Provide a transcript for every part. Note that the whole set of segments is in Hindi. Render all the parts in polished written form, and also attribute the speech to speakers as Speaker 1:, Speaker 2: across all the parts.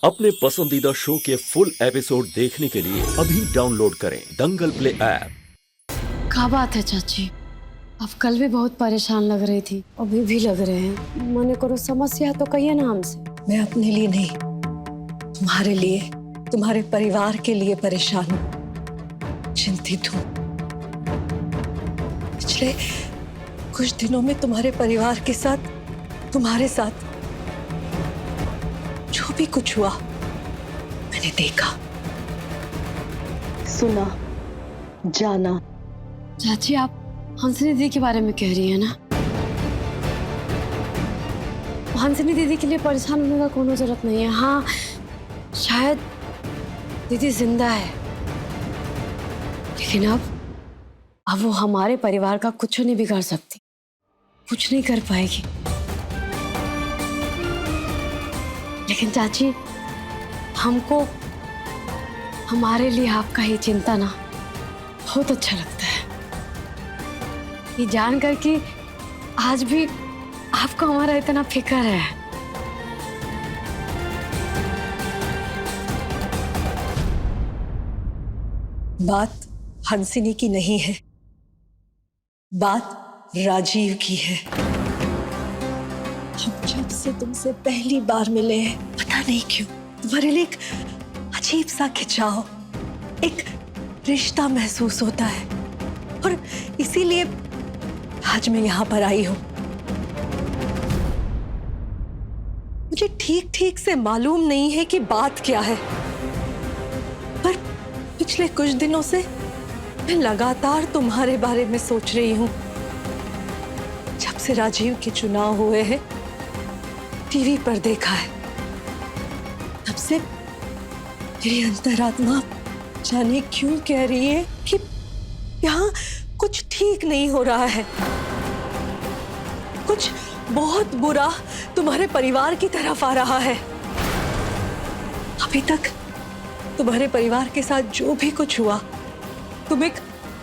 Speaker 1: अपने पसंदीदा शो के फुल एपिसोड देखने के लिए अभी डाउनलोड करें दंगल प्ले ऐप।
Speaker 2: क्या बात है चाची? अब कल भी बहुत परेशान लग रही थी, अभी भी लग रहे हैं। मने करो समस्या तो कहिए ना हमसे।
Speaker 3: मैं अपने लिए नहीं, तुम्हारे लिए, तुम्हारे परिवार के लिए परेशान हूँ, चिंतित हूँ। पिछले कुछ दिनों में तुम्हारे परिवार के साथ, तुम्हारे साथ जो भी कुछ हुआ मैंने देखा, सुना, जाना।
Speaker 2: चाची आप हंसनी दीदी के बारे में कह रही है ना? हंसनी दीदी के लिए परेशान होने का कोनो जरूरत नहीं है। हाँ, शायद दीदी जिंदा है, लेकिन अब वो हमारे परिवार का कुछ नहीं बिगाड़ सकती, कुछ नहीं कर पाएगी। लेकिन चाची, हमको हमारे लिए आपका ये चिंता ना बहुत अच्छा लगता है। ये जानकर कि आज भी आपको हमारा इतना फिक्र है।
Speaker 3: बात हंसिनी की नहीं है, बात राजीव की है। हम जब से तुमसे पहली बार मिले हैं, पता नहीं क्यों तुम्हारे लिए एक अजीब सा खिंचाव, एक रिश्ता महसूस होता है, और इसीलिए आज मैं यहाँ पर आई हूँ। मुझे ठीक ठीक से मालूम नहीं है कि बात क्या है, पर पिछले कुछ दिनों से मैं लगातार तुम्हारे बारे में सोच रही हूँ। जब से राजीव के चुनाव हुए हैं, टीवी पर देखा है, तब से मेरी अंतरात्मा जाने क्यों कह रही है कि यहाँ कुछ ठीक नहीं हो रहा है। कुछ बहुत बुरा तुम्हारे परिवार की तरफ आ रहा है। अभी तक तुम्हारे परिवार के साथ जो भी कुछ हुआ, तुम एक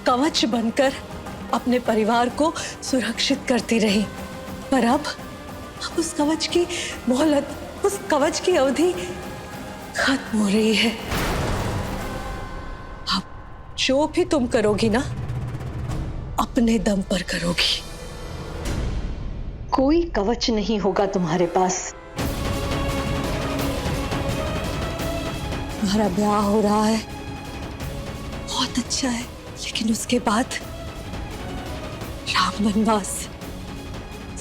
Speaker 3: कवच बनकर अपने परिवार को सुरक्षित करती रही, पर अब उस कवच की मोहलत, उस कवच की अवधि खत्म हो रही है। अब जो भी तुम करोगी ना, अपने दम पर करोगी। कोई कवच नहीं होगा तुम्हारे पास। तुम्हारा ब्याह हो रहा है, बहुत अच्छा है, लेकिन उसके बाद राम वनवास,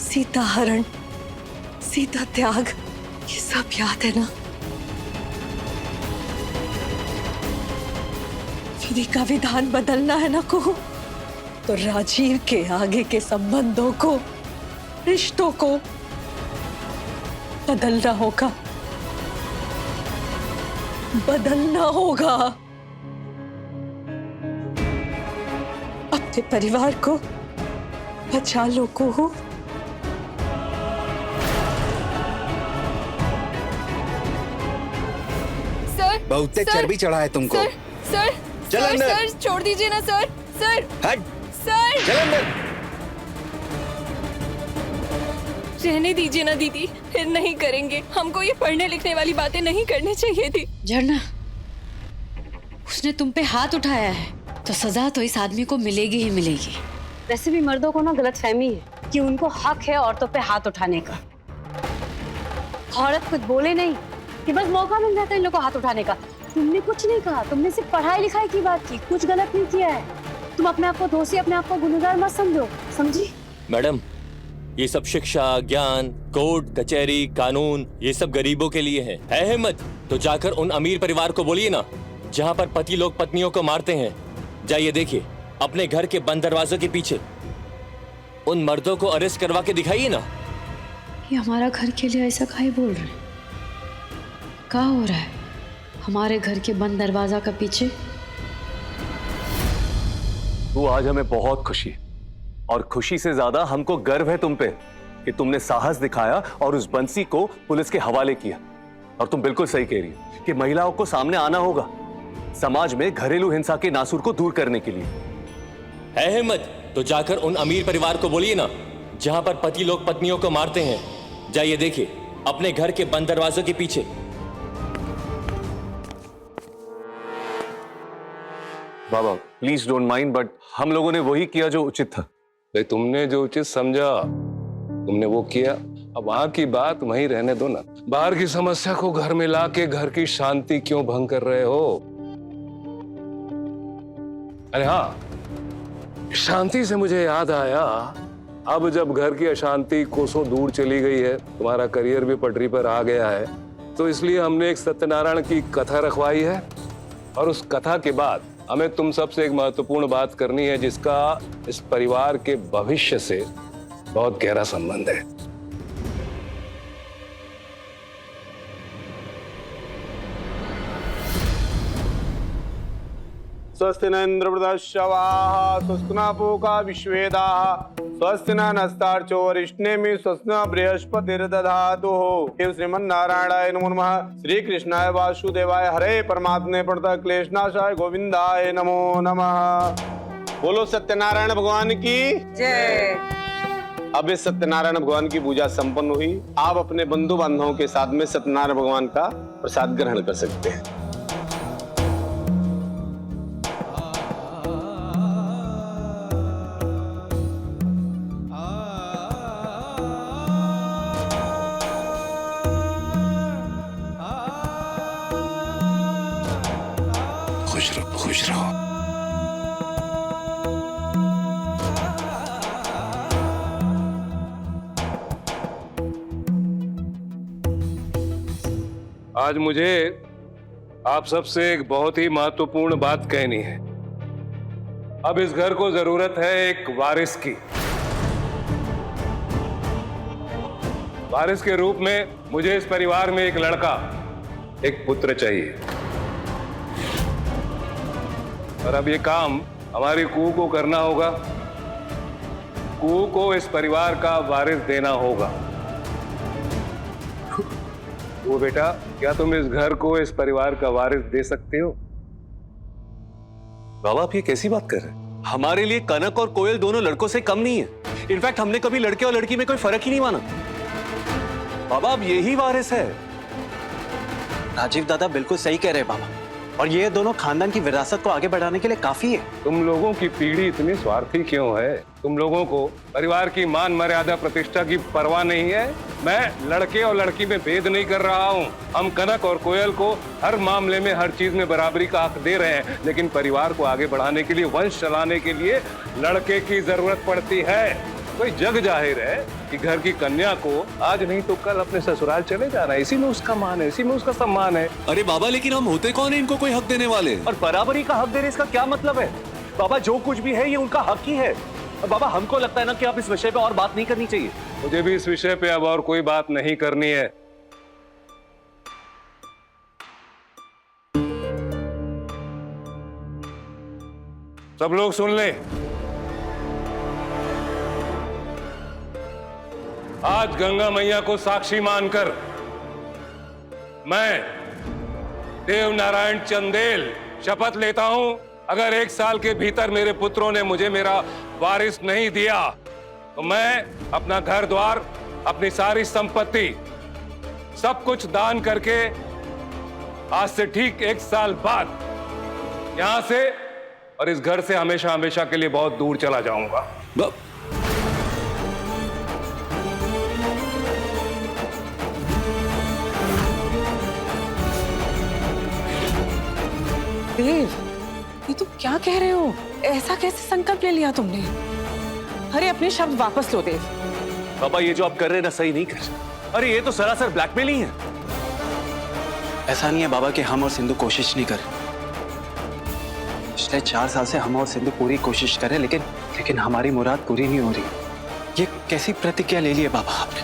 Speaker 3: सीता हरण, सीता त्याग, ये सब याद है ना? विधि का विधान बदलना है ना को, तो राजीव के आगे के संबंधों को, रिश्तों को बदलना होगा, बदलना होगा। अपने परिवार को बचा लो को।
Speaker 4: बहुत चर्बी चढ़ा है तुमको।
Speaker 5: सर
Speaker 4: चल
Speaker 5: सर,
Speaker 4: अंदर।
Speaker 5: सर छोड़ दीजिए ना सर। सर
Speaker 4: हट,
Speaker 5: सर
Speaker 4: चल अंदर।
Speaker 5: रहने दीजिए ना दीदी, फिर नहीं करेंगे। हमको ये पढ़ने लिखने वाली बातें नहीं करनी चाहिए थी।
Speaker 2: झरना, उसने तुम पे हाथ उठाया है तो सजा तो इस आदमी को मिलेगी ही मिलेगी। वैसे भी मर्दों को ना गलतफहमी है कि उनको हक है औरतों पे हाथ उठाने का। औरत कुछ बोले नहीं कि बस मौका मिल जाता है इन लोगों को हाथ उठाने का। तुमने कुछ नहीं कहा, तुमने सिर्फ पढ़ाई लिखाई की बात की, कुछ गलत नहीं किया है। तुम अपने आप को दोषी, अपने आप को गुनहगार मत समझो, समझी?
Speaker 6: मैडम, ये सब शिक्षा, ज्ञान, कोर्ट कचहरी, कानून, ये सब गरीबों के लिए है हिम्मत तो जाकर उन अमीर परिवार को बोलिए ना, जहाँ पर पति लोग पत्नियों को मारते हैं। जाइए देखिए अपने घर के बंद दरवाजों के पीछे उन मर्दों को अरेस्ट करवा के दिखाइए ना।
Speaker 2: ये हमारा घर के लिए ऐसा काहे बोल रहे हैं? क्या हो रहा है हमारे घर के बंद दरवाजा का पीछे?
Speaker 7: तू आज हमें बहुत खुशी, और खुशी से ज्यादा हमको गर्व है तुम पे कि तुमने साहस दिखाया और उस बंसी को पुलिस के हवाले किया। और तुम बिल्कुल सही कह रही हो कि महिलाओं को सामने आना होगा समाज में घरेलू हिंसा के नासूर को दूर करने के लिए।
Speaker 6: है हिम्मत तो जाकर उन अमीर परिवार को बोलिए ना, जहां पर पति लोग पत्नियों को मारते हैं। जाइए देखिए अपने घर के बंद दरवाजों के पीछे
Speaker 7: बाबा प्लीज डोंट माइंड, बट हम लोगों ने वही किया जो उचित था।
Speaker 8: भाई तुमने जो उचित समझा तुमने वो किया। अब वहां की बात वहीं रहने दो ना। बाहर की समस्या को घर में लाके घर की शांति क्यों भंग कर रहे हो? अरे हाँ, शांति से मुझे याद आया, अब जब घर की अशांति कोसों दूर चली गई है, तुम्हारा करियर भी पटरी पर आ गया है, तो इसलिए हमने एक सत्यनारायण की कथा रखवाई है। और उस कथा के बाद हमें तुम सबसे एक महत्वपूर्ण बात करनी है, जिसका इस परिवार के भविष्य से बहुत गहरा संबंध है।
Speaker 9: स्वस्ति न इंद्रवृतश्रवाः स्वस्ति न पूषा विश्वेदाः स्वस्ति न नस्तार्चो वरिष्ठनेमिः स्वस्ति न बृहस्पतिर्दधातु। हे श्रीमन्नारायणाय नमो नमः। श्री कृष्णाय वासुदेवाय हरे परमात्मे प्रणतः क्लेशनाशाय गोविंदाय नमो नमः। बोलो सत्यनारायण भगवान की जय। अब इस सत्यनारायण भगवान की पूजा संपन्न हुई। आप अपने बंधु बांधवों के साथ में सत्यनारायण भगवान का प्रसाद ग्रहण कर सकते हैं।
Speaker 4: खुश रहो, खुश रहो।
Speaker 8: आज मुझे आप सबसे एक बहुत ही महत्वपूर्ण बात कहनी है। अब इस घर को जरूरत है एक वारिस की। वारिस के रूप में मुझे इस परिवार में एक लड़का, एक पुत्र चाहिए। और अब ये काम हमारी कू को करना होगा। कू को इस परिवार का वारिस देना होगा। वो बेटा, क्या तुम इस घर को, इस परिवार का वारिस दे सकते हो?
Speaker 7: बाबा आप ये कैसी बात कर रहे हैं? हमारे लिए कनक और कोयल दोनों लड़कों से कम नहीं है। इनफैक्ट हमने कभी लड़के और लड़की में कोई फर्क ही नहीं माना। बाबा अब यही वारिस है।
Speaker 10: राजीव दादा बिल्कुल सही कह रहे हैं बाबा, और ये दोनों खानदान की विरासत को आगे बढ़ाने के लिए काफी है।
Speaker 8: तुम लोगों की पीढ़ी इतनी स्वार्थी क्यों है? तुम लोगों को परिवार की मान मर्यादा प्रतिष्ठा की परवाह नहीं है। मैं लड़के और लड़की में भेद नहीं कर रहा हूँ। हम कनक और कोयल को हर मामले में, हर चीज में बराबरी का हक दे रहे हैं, लेकिन परिवार को आगे बढ़ाने के लिए, वंश चलाने के लिए लड़के की जरूरत पड़ती है। कोई जग जाहिर है कि घर की कन्या को आज नहीं तो कल अपने ससुराल चले जाना है। इसी में उसका मान है, इसी में उसका सम्मान है।
Speaker 7: अरे बाबा लेकिन हम होते कौन है इनको कोई हक देने वाले? और बराबरी का हक देने इसका क्या मतलब है? बाबा जो कुछ भी है ये उनका हक ही है। और बाबा हमको लगता है ना कि आप इस विषय पे और बात नहीं करनी चाहिए।
Speaker 8: मुझे भी इस विषय पे अब और कोई बात नहीं करनी है। सब लोग सुन ले, आज गंगा मैया को साक्षी मानकर मैं देव नारायण चंदेल शपथ लेता हूं, अगर 1 साल के भीतर मेरे पुत्रों ने मुझे मेरा वारिस नहीं दिया तो मैं अपना घर द्वार, अपनी सारी संपत्ति, सब कुछ दान करके आज से ठीक 1 साल बाद यहां से और इस घर से हमेशा हमेशा के लिए बहुत दूर चला जाऊंगा।
Speaker 3: देव, ये तुम क्या कह रहे हो? ऐसा कैसे संकल्प ले लिया तुमने? अरे अपने शब्द वापस लो देव।
Speaker 7: बाबा ये जो आप कर रहे हैं ना सही नहीं कर रहे। अरे ये तो सरासर ब्लैकमेल ही है।
Speaker 10: ऐसा नहीं है बाबा कि हम और सिंधु कोशिश नहीं कर। पिछले 4 साल से हम और सिंधु पूरी कोशिश कर रहे, लेकिन हमारी मुराद पूरी नहीं हो रही। ये कैसी प्रतिज्ञा ले ली है बाबा आपने?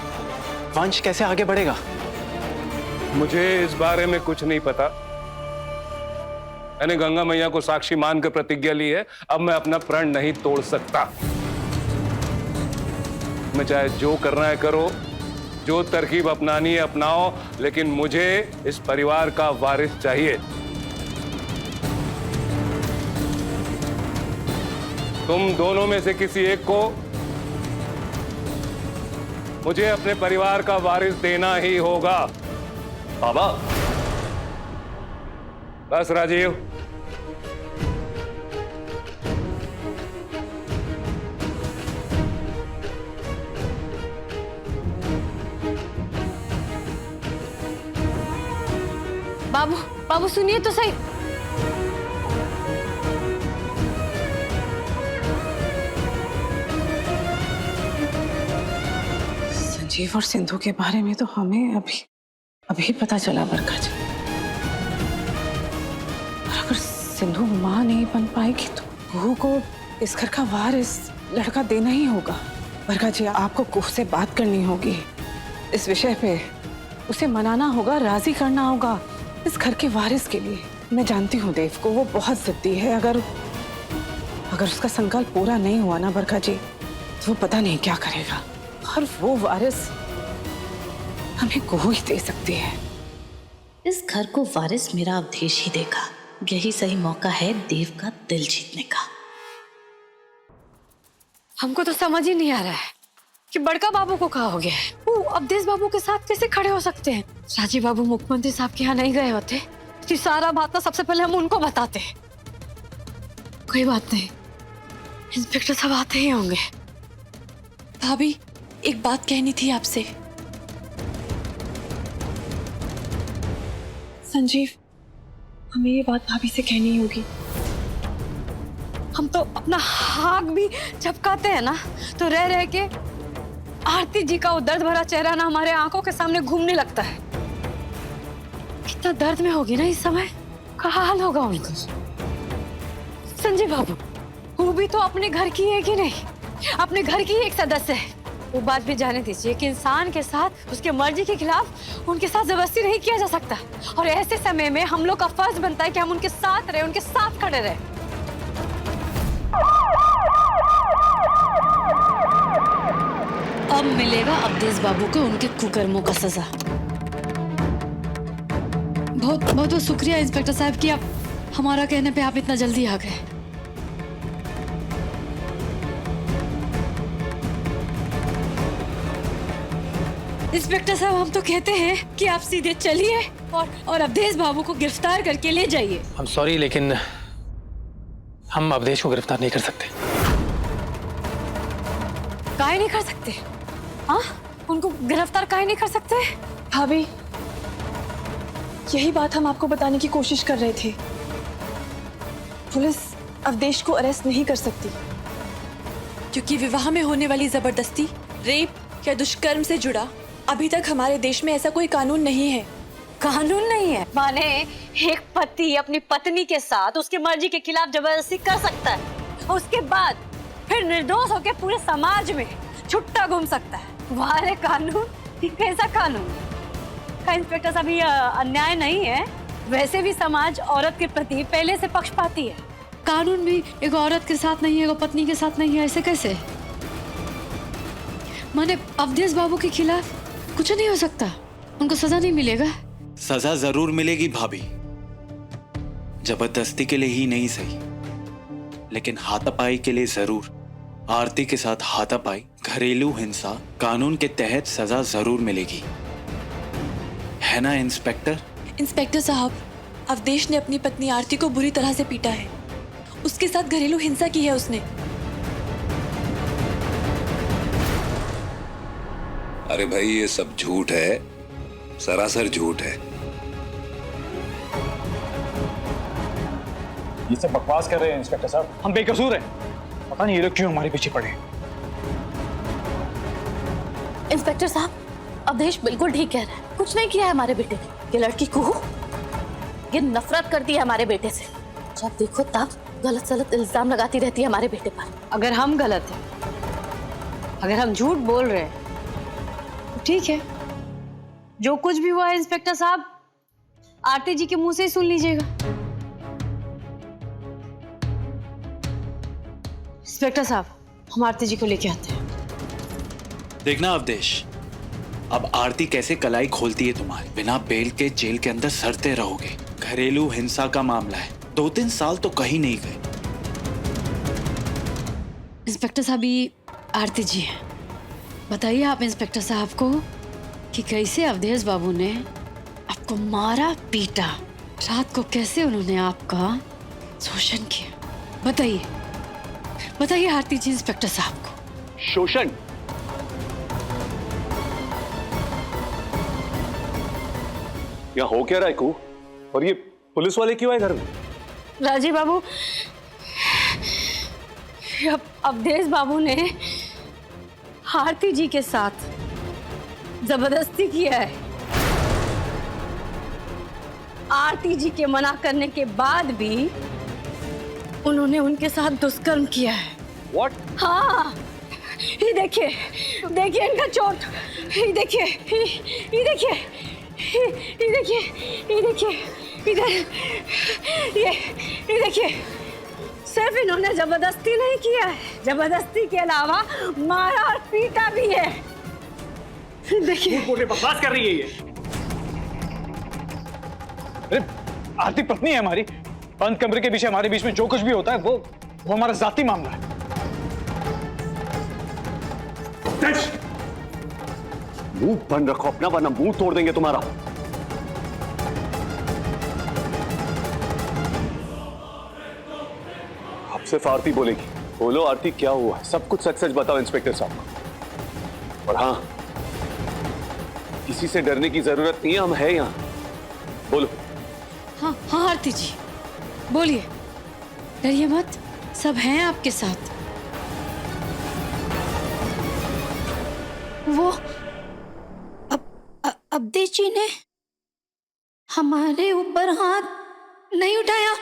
Speaker 10: वंश कैसे आगे बढ़ेगा?
Speaker 8: मुझे इस बारे में कुछ नहीं पता। मैंने गंगा मैया को साक्षी मानकर प्रतिज्ञा ली है। अब मैं अपना प्रण नहीं तोड़ सकता। मैं चाहे जो करना है करो, जो तरकीब अपनानी है अपनाओ, लेकिन मुझे इस परिवार का वारिस चाहिए। तुम दोनों में से किसी एक को मुझे अपने परिवार का वारिस देना ही होगा।
Speaker 7: बाबा
Speaker 8: बस राजीव,
Speaker 2: बाबू बाबू सुनिए तो सही।
Speaker 11: संजीव और सिंधु के बारे में तो हमें अभी पता चला बरखा जी। और अगर सिंधु मां नहीं बन पाएगी तो बहू को इस घर का वारिस लड़का देना ही होगा। बरखा जी, आपको कुह से बात करनी होगी इस विषय पे। उसे मनाना होगा, राजी करना होगा इस घर के वारिस के लिए। मैं जानती हूँ देव को, वो बहुत जिद्दी है। अगर उसका संकल्प पूरा नहीं हुआ ना बरखा जी, तो वो पता नहीं क्या करेगा। और वो वारिस हमें कुह ही दे सकती है।
Speaker 12: इस घर को वारिस मेरा अवधेश ही देगा। यही सही मौका है देव का दिल जीतने का।
Speaker 2: हमको तो समझ ही नहीं आ रहा है कि बड़का बाबू को क्या हो गया है। वो अवधेश बाबू के साथ कैसे खड़े हो सकते हैं? राजीव बाबू मुख्यमंत्री साहब के यहाँ नहीं गए होते तो सारा बात ना सबसे पहले हम उनको बताते। कोई बात नहीं, इंस्पेक्टर साहब आते ही होंगे।
Speaker 5: भाभी, एक बात कहनी थी आपसे। संजीव, हमें ये बात भाभी से कहनी होगी।
Speaker 2: हम तो अपना हाथ भी झपकाते हैं ना तो रह रह के आरती जी का वो दर्द भरा चेहरा ना हमारे आंखों के सामने घूमने लगता है। कितना दर्द में होगी ना इस समय, क्या हाल होगा उनका। संजीव बाबू, वो भी तो अपने घर की है कि नहीं, अपने घर की एक सदस्य है। वो बात भी जाने दीजिए कि इंसान के साथ उसके मर्जी के खिलाफ उनके साथ जबरदस्ती नहीं किया जा सकता। और ऐसे समय में हम लोग का फर्ज बनता है कि हम उनके साथ रहे, उनके साथ खड़े रहे। अब मिलेगा अवधेश बाबू को उनके कुकर्मों का सजा। बहुत बहुत शुक्रिया इंस्पेक्टर साहब कि आप हमारा कहने पे आप इतना जल्दी आ गए। इंस्पेक्टर साहब, हम तो कहते हैं कि आप सीधे चलिए और अवधेश बाबू को गिरफ्तार करके ले जाइए।
Speaker 10: हम सॉरी, लेकिन हम अवधेश को गिरफ्तार नहीं कर सकते।
Speaker 2: काहे नहीं कर सकते? हाँ, उनको गिरफ्तार काहे नहीं कर सकते?
Speaker 5: भाभी, यही बात हम आपको बताने की कोशिश कर रहे थे। पुलिस अवधेश को अरेस्ट नहीं कर सकती क्योंकि विवाह में होने वाली जबरदस्ती, रेप या दुष्कर्म से जुड़ा अभी तक हमारे देश में ऐसा कोई कानून नहीं है।
Speaker 2: कानून नहीं है माने एक पति अपनी पत्नी के साथ उसकी मर्जी के खिलाफ जबरदस्ती कर सकता है और उसके बाद फिर निर्दोष होकर पूरे समाज में छुट्टा घूम सकता है। वाले कानून, कैसा कानून? का इंस्पेक्टर साहब, ये अन्याय नहीं है। वैसे भी समाज औरत के प्रति पहले से पक्षपाती है। कानून भी एक औरत के साथ नहीं है, एक पत्नी के साथ नहीं है, ऐसे कैसे? माने अवधेश बाबू के खिलाफ कुछ नहीं हो सकता, उनको सजा नहीं मिलेगा?
Speaker 13: सजा जरूर मिलेगी भाभी, जबरदस्ती के लिए ही नहीं सही, लेकिन हाथापाई के लिए जरूर। आरती के साथ हाथापाई, घरेलू हिंसा, कानून के तहत सजा जरूर मिलेगी, है ना इंस्पेक्टर?
Speaker 5: इंस्पेक्टर साहब, अवधेश ने अपनी पत्नी आरती को बुरी तरह से पीटा है। उसके साथ घरेलू हिंसा की है उसने।
Speaker 4: अरे भाई, ये सब झूठ है, सरासर झूठ है।
Speaker 10: ये सब बकवास कर रहे हैं इंस्पेक्टर साहब, हम बेकसूर हैं। पता नहीं ये लोग क्यों हमारे पीछे पड़े।
Speaker 12: इंस्पेक्टर साहब, अवधेश बिल्कुल ठीक कह रहा है। कुछ नहीं किया है हमारे बेटे ने। ये लड़की कुहू, ये नफरत करती है हमारे बेटे से। जब देखो तब गलत सलत इल्जाम लगाती रहती है हमारे बेटे पर।
Speaker 2: अगर हम गलत हैं, अगर हम झूठ बोल रहे हैं, तो ठीक है। जो कुछ भी हुआ है इंस्पेक्टर साहब, आरती जी के मुंह से ही सुन लीजिएगा। इंस्पेक्टर साहब, हम आरती जी को लेके आते हैं।
Speaker 13: देखना अवधेश, अब आरती कैसे कलाई खोलती है तुम्हारे। बिना बेल के जेल के अंदर सड़ते रहोगे। घरेलू हिंसा का मामला है, 2-3 साल तो कहीं नहीं गए।
Speaker 2: इंस्पेक्टर साहब, ये आरती जी हैं। बताइए आप इंस्पेक्टर साहब को कि कैसे अवधेश बाबू ने आपको मारा पीटा, रात को कैसे उन्होंने आपका शोषण किया। बताइए बताइए आरती जी इंस्पेक्टर साहब को।
Speaker 7: शोषण? यहाँ हो क्या रहा है कू? और ये पुलिस वाले क्यों आए घर में?
Speaker 2: राजीव बाबू, अवधेश बाबू ने आरती जी के साथ जबरदस्ती किया है। आरती जी के मना करने के बाद भी उन्होंने उनके साथ दुष्कर्म किया है।
Speaker 7: What?
Speaker 2: हाँ, ये देखिए, देखिए इनका चोट, ये देखिए, ये देखिए, ये देखिए, ये देखिए, इधर, ये देखिए। सिर्फ इन्होंने जबरदस्ती नहीं किया है, जबरदस्ती के अलावा मारा और पीटा भी है। देखिए,
Speaker 10: बकवास कर रही है ये। अरे आरती पत्नी है हमारी, बंद कमरे के पीछे हमारे बीच में जो कुछ भी होता है वो हमारा जाती मामला है।
Speaker 7: मुंह बंद रखो अपना, वरना मुंह तोड़ देंगे तुम्हारा। अब सिर्फ आरती बोलेगी। बोलो आरती, क्या हुआ? सब कुछ सच सच बताओ इंस्पेक्टर साहब। और हाँ, किसी से डरने की जरूरत नहीं है, हम हैं यहां। बोलो।
Speaker 2: हाँ हाँ आरती जी, बोलिए, डरिए मत, सब हैं आपके साथ। वो अवधेश जी ने हमारे ऊपर हाथ नहीं उठाया।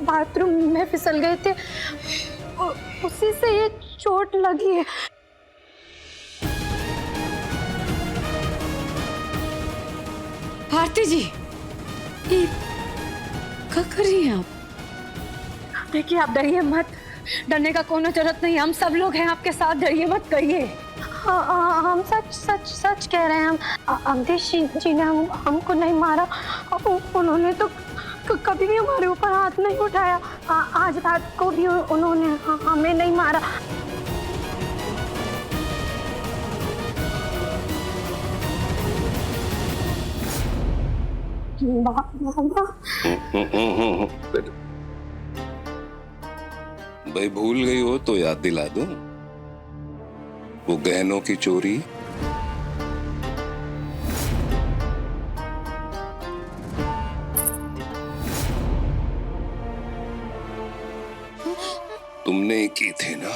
Speaker 2: बाथरूम में फिसल गए थे, उसी से ये चोट लगी है। भारती जी, ये क्या कर रही हैं आप? देखिए, आप डरिए मत, डरने का कोनो जरूरत नहीं, हम सब लोग हैं आपके साथ, डरिए मत, कहिए। हम सच कह रहे हैं। हम अवधेश जी ने हमको नहीं मारा, उन्होंने तो कभी भी हमारे ऊपर हाथ नहीं उठाया। आज रात को भी उन्होंने हमें नहीं मारा।
Speaker 4: भाई भूल गई हो तो याद दिला दूं, वो गहनों की चोरी। तुमने ही की थी ना।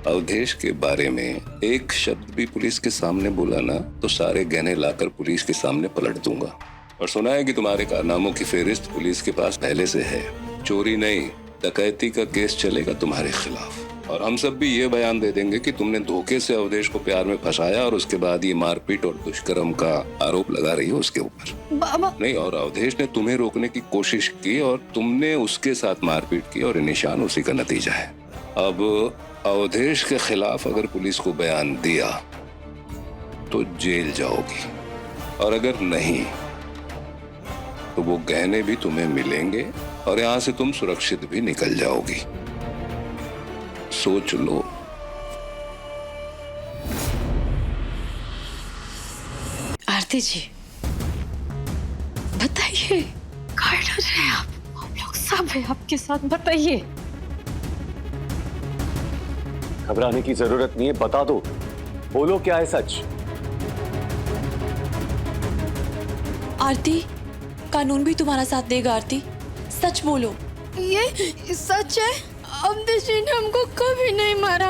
Speaker 4: अवधेश के बारे में एक शब्द भी पुलिस के सामने बोला ना तो सारे गहने लाकर पुलिस के सामने पलट दूंगा। और सुना है कि तुम्हारे कारनामों की फेहरिस्त पुलिस के पास पहले से है। चोरी नहीं, डकैती का केस चलेगा तुम्हारे खिलाफ। और हम सब भी ये बयान दे देंगे कि तुमने धोखे से अवधेश को प्यार में फंसाया और उसके बाद ये मारपीट और दुष्कर्म का आरोप लगा रही हो उसके ऊपर। नहीं, और अवधेश ने तुम्हें रोकने की कोशिश की और तुमने उसके साथ मारपीट की और निशान उसी का नतीजा है। अब अवधेश के खिलाफ अगर पुलिस को बयान दिया तो जेल जाओगी, और अगर नहीं तो वो गहने भी तुम्हें मिलेंगे और यहां से तुम सुरक्षित भी निकल जाओगी। सोच लो।
Speaker 2: आरती जी, बताइए, क्या डर रहे हैं आप? हम लोग सब हैं आपके साथ, बताइए।
Speaker 7: घबराने की जरूरत नहीं है, बता दो, बोलो क्या है सच।
Speaker 5: आरती, कानून भी तुम्हारा साथ देगा। आरती, सच बोलो।
Speaker 2: ये सच है, अवधेश जी ने हमको कभी नहीं मारा।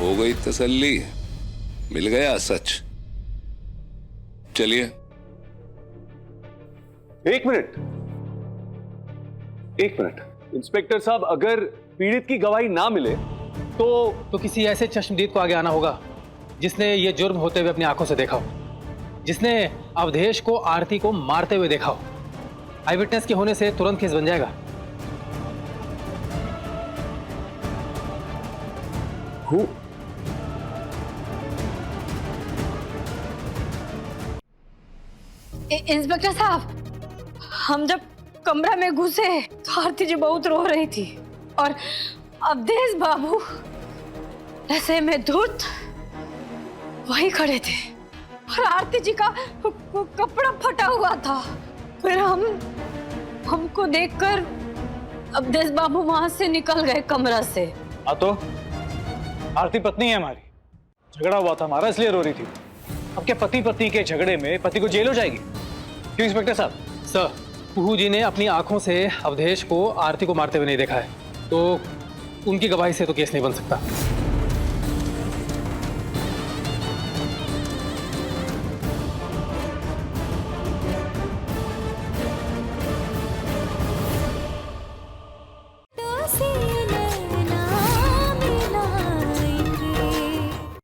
Speaker 4: हो गई तसल्ली, मिल गया सच। चलिए।
Speaker 7: एक मिनट, इंस्पेक्टर साहब, अगर पीड़ित की गवाही ना मिले तो
Speaker 14: किसी ऐसे चश्मदीद को आगे आना होगा जिसने ये जुर्म होते हुए अपनी आंखों से देखा हो, जिसने अवधेश को आरती को मारते हुए देखा हो। आई विटनेस के होने से तुरंत केस बन जाएगा।
Speaker 2: इंस्पेक्टर साहब, हम जब कमरा में घुसे तो आरती जी बहुत रो रही थी और अवधेश बाबू ऐसे में धूत वही खड़े थे। और आरती जी का कपड़ा फटा हुआ था। फिर हमको देखकर अवधेश बाबू वहां से निकल गए कमरा से।
Speaker 15: हाँ तो आरती पत्नी है हमारी, झगड़ा हुआ था हमारा इसलिए रो रही थी। अब क्या पति पत्नी के झगड़े में पति को जेल हो जाएगी? क्यों इंस्पेक्टर साहब?
Speaker 14: सर, कुहू जी ने अपनी आंखों से अवधेश को आरती को मारते हुए नहीं देखा है, तो उनकी गवाही से तो केस नहीं बन सकता।